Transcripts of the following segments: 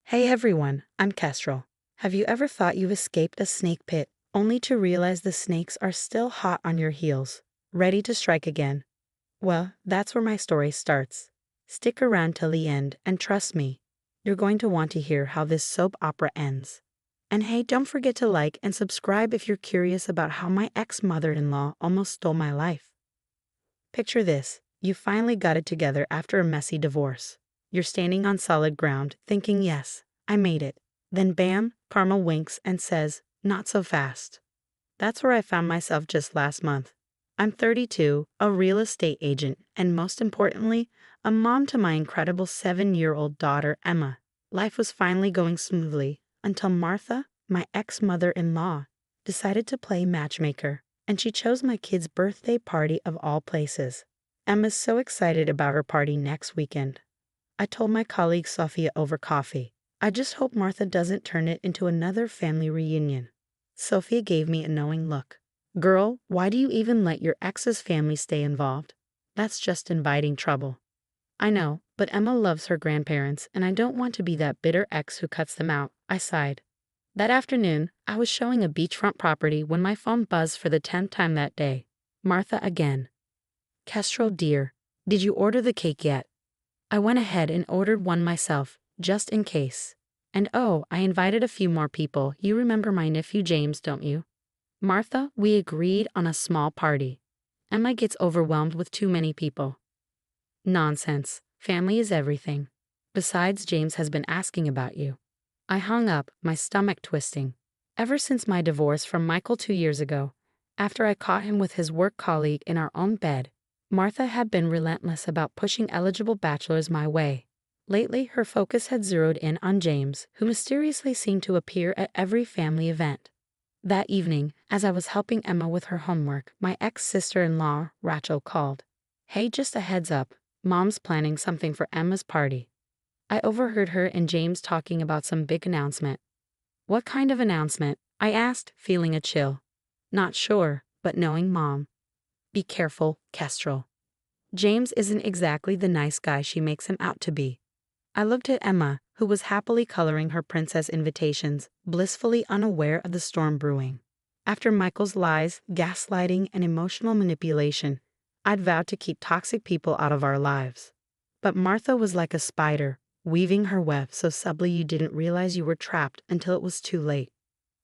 Hey everyone, I'm Kestrel. Have you ever thought you've escaped a snake pit, only to realize the snakes are still hot on your heels, ready to strike again? Well, that's where my story starts. Stick around till the end, and trust me, you're going to want to hear how this soap opera ends. And hey, don't forget to like and subscribe if you're curious about how my ex-mother-in-law almost stole my life. Picture this, you finally got it together after a messy divorce. You're standing on solid ground, thinking, yes, I made it. Then bam, karma winks and says, not so fast. That's where I found myself just last month. I'm 32, a real estate agent, and most importantly, a mom to my incredible 7-year-old daughter, Emma. Life was finally going smoothly until Martha, my ex-mother-in-law, decided to play matchmaker, and she chose my kid's birthday party of all places. Emma's so excited about her party next weekend. I told my colleague Sophia over coffee, I just hope Martha doesn't turn it into another family reunion. Sophia gave me a knowing look. Girl, why do you even let your ex's family stay involved? That's just inviting trouble. I know, but Emma loves her grandparents, and I don't want to be that bitter ex who cuts them out, I sighed. That afternoon, I was showing a beachfront property when my phone buzzed for the 10th time that day. Martha again. Kestrel dear, did you order the cake yet? I went ahead and ordered one myself, just in case. And oh, I invited a few more people. You remember my nephew James, don't you? Martha, we agreed on a small party. Emma gets overwhelmed with too many people. Nonsense. Family is everything. Besides, James has been asking about you. I hung up, my stomach twisting. Ever since my divorce from Michael 2 years ago, after I caught him with his work colleague in our own bed, Martha had been relentless about pushing eligible bachelors my way. Lately, her focus had zeroed in on James, who mysteriously seemed to appear at every family event. That evening, as I was helping Emma with her homework, my ex-sister-in-law, Rachel, called. Hey, just a heads up, Mom's planning something for Emma's party. I overheard her and James talking about some big announcement. What kind of announcement? I asked, feeling a chill. Not sure, but knowing Mom. Be careful, Kestrel. James isn't exactly the nice guy she makes him out to be. I looked at Emma, who was happily coloring her princess invitations, blissfully unaware of the storm brewing. After Michael's lies, gaslighting, and emotional manipulation, I'd vowed to keep toxic people out of our lives. But Martha was like a spider, weaving her web so subtly you didn't realize you were trapped until it was too late.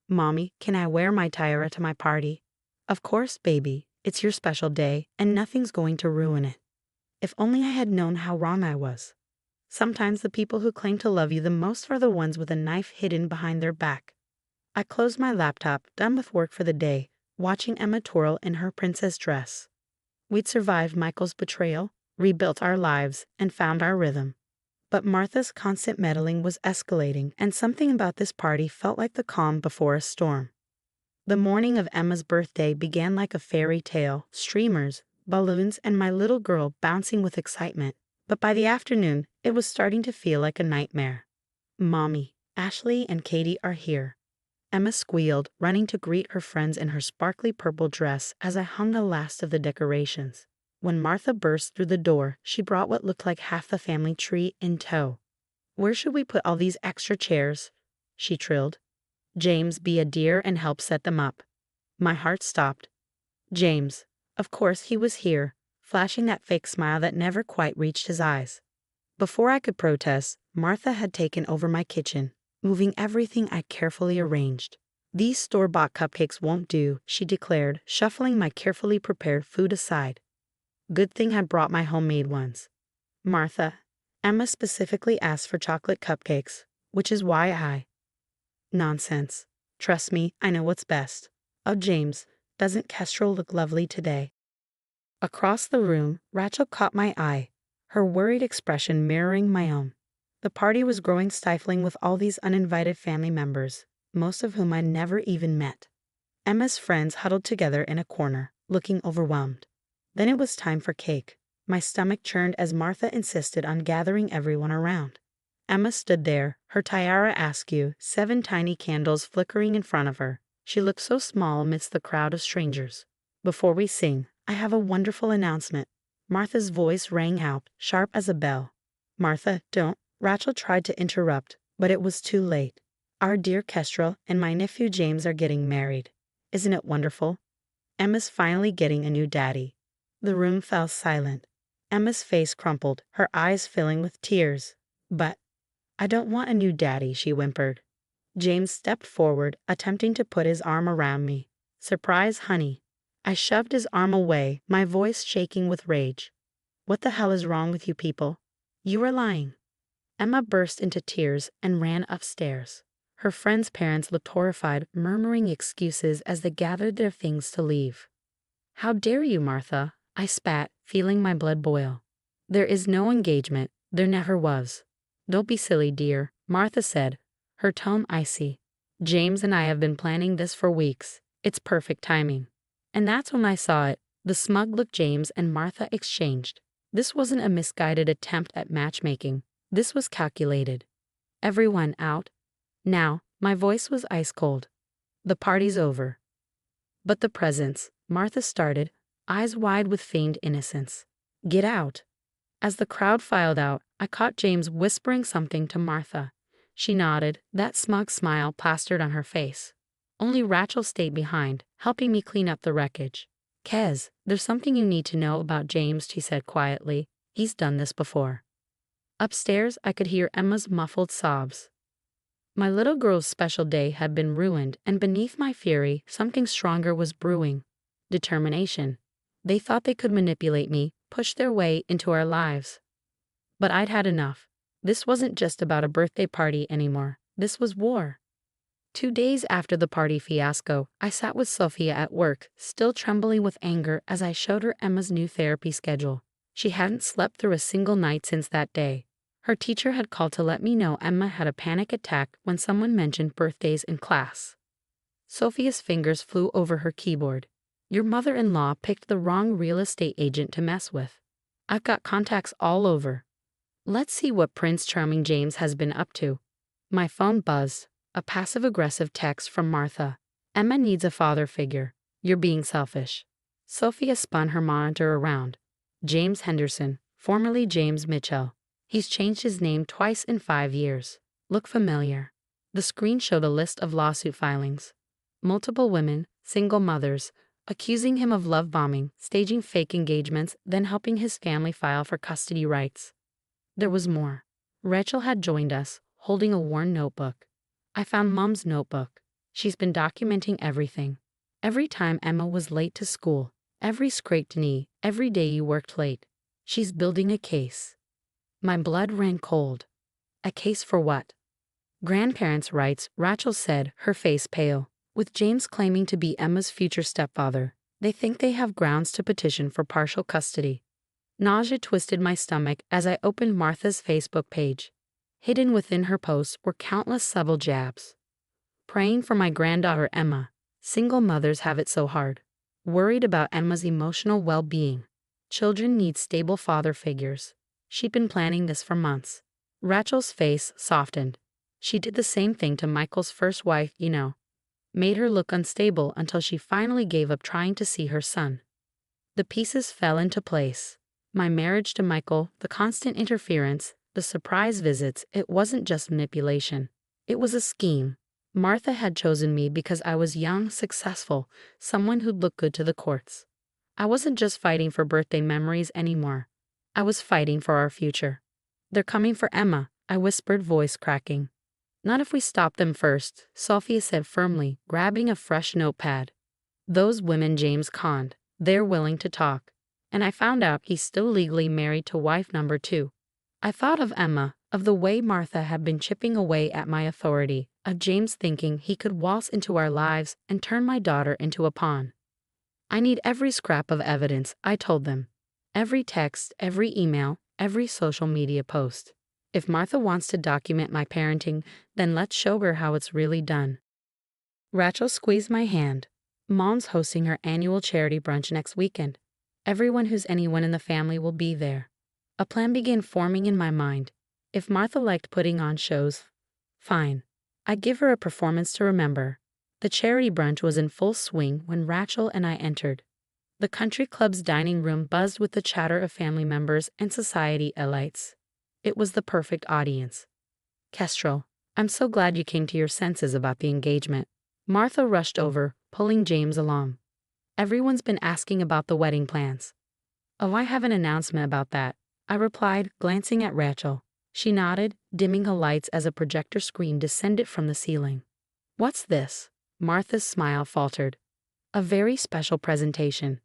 Mommy, can I wear my tiara to my party? Of course, baby. It's your special day, and nothing's going to ruin it. If only I had known how wrong I was. Sometimes the people who claim to love you the most are the ones with a knife hidden behind their back. I closed my laptop, done with work for the day, watching Emma twirl in her princess dress. We'd survived Michael's betrayal, rebuilt our lives, and found our rhythm. But Martha's constant meddling was escalating, and something about this party felt like the calm before a storm. The morning of Emma's birthday began like a fairy tale, streamers, balloons, and my little girl bouncing with excitement. But by the afternoon, it was starting to feel like a nightmare. Mommy, Ashley and Katie are here. Emma squealed, running to greet her friends in her sparkly purple dress as I hung the last of the decorations. When Martha burst through the door, she brought what looked like half the family tree in tow. Where should we put all these extra chairs? She trilled. James, be a dear and help set them up. My heart stopped. James. Of course he was here, flashing that fake smile that never quite reached his eyes. Before I could protest, Martha had taken over my kitchen, moving everything I'd carefully arranged. These store-bought cupcakes won't do, she declared, shuffling my carefully prepared food aside. Good thing I brought my homemade ones. Martha, Emma specifically asked for chocolate cupcakes, which is why I... Nonsense. Trust me, I know what's best. Oh, James, doesn't Kestrel look lovely today? Across the room, Rachel caught my eye, her worried expression mirroring my own. The party was growing stifling with all these uninvited family members, most of whom I'd never even met. Emma's friends huddled together in a corner, looking overwhelmed. Then it was time for cake. My stomach churned as Martha insisted on gathering everyone around. Emma stood there, her tiara askew, 7 tiny candles flickering in front of her. She looked so small amidst the crowd of strangers. Before we sing, I have a wonderful announcement. Martha's voice rang out, sharp as a bell. Martha, don't. Rachel tried to interrupt, But it was too late. Our dear Kestrel and my nephew James are getting married. Isn't it wonderful? Emma's finally getting a new daddy. The room fell silent. Emma's face crumpled, her eyes filling with tears. But I don't want a new daddy, she whimpered. James stepped forward, attempting to put his arm around me. Surprise, honey. I shoved his arm away, my voice shaking with rage. What the hell is wrong with you people? You are lying. Emma burst into tears and ran upstairs. Her friends' parents looked horrified, murmuring excuses as they gathered their things to leave. How dare you, Martha? I spat, feeling my blood boil. There is no engagement. There never was. Don't be silly, dear, Martha said, her tone icy. James and I have been planning this for weeks. It's perfect timing. And that's when I saw it. The smug look James and Martha exchanged. This wasn't a misguided attempt at matchmaking. This was calculated. Everyone out? Now, my voice was ice cold. The party's over. But the presents, Martha started, eyes wide with feigned innocence. Get out. As the crowd filed out, I caught James whispering something to Martha. She nodded, that smug smile plastered on her face. Only Rachel stayed behind, helping me clean up the wreckage. Kez, there's something you need to know about James, she said quietly. He's done this before. Upstairs, I could hear Emma's muffled sobs. My little girl's special day had been ruined, and beneath my fury, something stronger was brewing. Determination. They thought they could manipulate me, push their way into our lives. But I'd had enough. This wasn't just about a birthday party anymore. This was war. 2 days after the party fiasco, I sat with Sophia at work, still trembling with anger as I showed her Emma's new therapy schedule. She hadn't slept through a single night since that day. Her teacher had called to let me know Emma had a panic attack when someone mentioned birthdays in class. Sophia's fingers flew over her keyboard. Your mother-in-law picked the wrong real estate agent to mess with. I've got contacts all over. Let's see what Prince Charming James has been up to. My phone buzzed. A passive-aggressive text from Martha. Emma needs a father figure. You're being selfish. Sophia spun her monitor around. James Henderson, formerly James Mitchell. He's changed his name twice in 5 years. Look familiar. The screen showed a list of lawsuit filings. Multiple women, single mothers, accusing him of love bombing, staging fake engagements, then helping his family file for custody rights. There was more. Rachel had joined us, holding a worn notebook. I found Mom's notebook. She's been documenting everything. Every time Emma was late to school, every scraped knee, every day you worked late. She's building a case. My blood ran cold. A case for what? Grandparents' rights, Rachel said, her face pale. With James claiming to be Emma's future stepfather, they think they have grounds to petition for partial custody. Nausea twisted my stomach as I opened Martha's Facebook page. Hidden within her posts were countless subtle jabs. Praying for my granddaughter Emma. Single mothers have it so hard. Worried about Emma's emotional well-being. Children need stable father figures. She'd been planning this for months. Rachel's face softened. She did the same thing to Michael's first wife, Made her look unstable until she finally gave up trying to see her son. The pieces fell into place. My marriage to Michael, the constant interference, the surprise visits, it wasn't just manipulation. It was a scheme. Martha had chosen me because I was young, successful, someone who'd look good to the courts. I wasn't just fighting for birthday memories anymore. I was fighting for our future. They're coming for Emma, I whispered, voice cracking. Not if we stop them first, Sophia said firmly, grabbing a fresh notepad. Those women James conned. They're willing to talk. And I found out he's still legally married to wife number 2. I thought of Emma, of the way Martha had been chipping away at my authority, of James thinking he could waltz into our lives and turn my daughter into a pawn. I need every scrap of evidence, I told them. Every text, every email, every social media post. If Martha wants to document my parenting, then let's show her how it's really done. Rachel squeezed my hand. Mom's hosting her annual charity brunch next weekend. Everyone who's anyone in the family will be there. A plan began forming in my mind. If Martha liked putting on shows, fine. I'd give her a performance to remember. The charity brunch was in full swing when Rachel and I entered. The country club's dining room buzzed with the chatter of family members and society elites. It was the perfect audience. Kestrel, I'm so glad you came to your senses about the engagement. Martha rushed over, pulling James along. Everyone's been asking about the wedding plans. Oh, I have an announcement about that, I replied, glancing at Rachel. She nodded, dimming her lights as a projector screen descended from the ceiling. What's this? Martha's smile faltered. A very special presentation.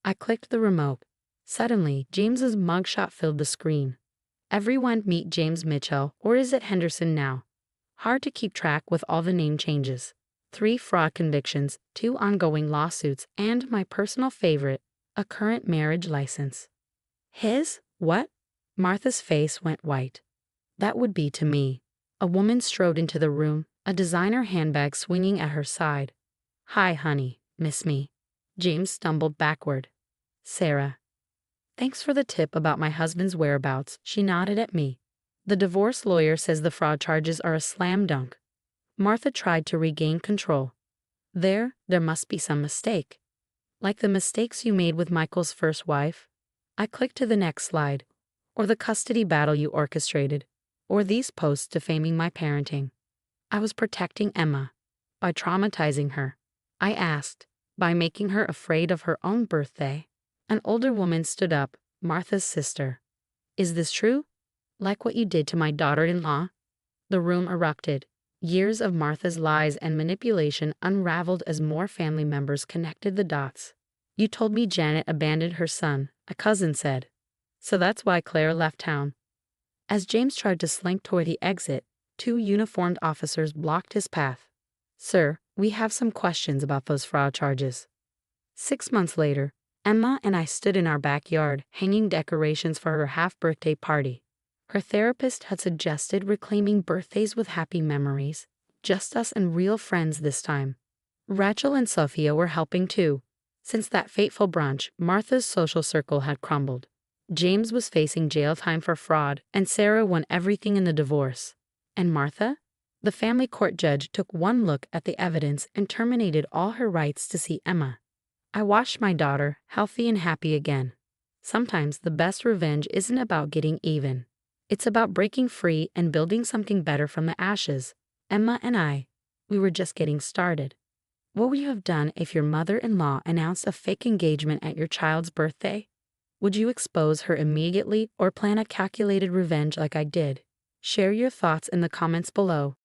I clicked the remote. Suddenly, James's mugshot filled the screen. Everyone meet James Mitchell, or is it Henderson now? Hard to keep track with all the name changes. 3 fraud convictions, 2 ongoing lawsuits, and my personal favorite, a current marriage license. His? What? Martha's face went white. That would be to me. A woman strode into the room, a designer handbag swinging at her side. Hi, honey, miss me. James stumbled backward. Sarah. Thanks for the tip about my husband's whereabouts, she nodded at me. The divorce lawyer says the fraud charges are a slam dunk. Martha tried to regain control. There must be some mistake. Like the mistakes you made with Michael's first wife? I clicked to the next slide. Or the custody battle you orchestrated. Or these posts defaming my parenting. I was protecting Emma. By traumatizing her. I asked. By making her afraid of her own birthday. An older woman stood up, Martha's sister. Is this true? Like what you did to my daughter-in-law? The room erupted. Years of Martha's lies and manipulation unraveled as more family members connected the dots. You told me Janet abandoned her son, a cousin said. So that's why Claire left town. As James tried to slink toward the exit, 2 uniformed officers blocked his path. Sir, we have some questions about those fraud charges. 6 months later, Emma and I stood in our backyard, hanging decorations for her half-birthday party. Her therapist had suggested reclaiming birthdays with happy memories, just us and real friends this time. Rachel and Sophia were helping too. Since that fateful brunch, Martha's social circle had crumbled. James was facing jail time for fraud, and Sarah won everything in the divorce. And Martha? The family court judge took one look at the evidence and terminated all her rights to see Emma. I watched my daughter, healthy and happy again. Sometimes the best revenge isn't about getting even. It's about breaking free and building something better from the ashes. Emma and I, we were just getting started. What would you have done if your mother-in-law announced a fake engagement at your child's birthday? Would you expose her immediately or plan a calculated revenge like I did? Share your thoughts in the comments below.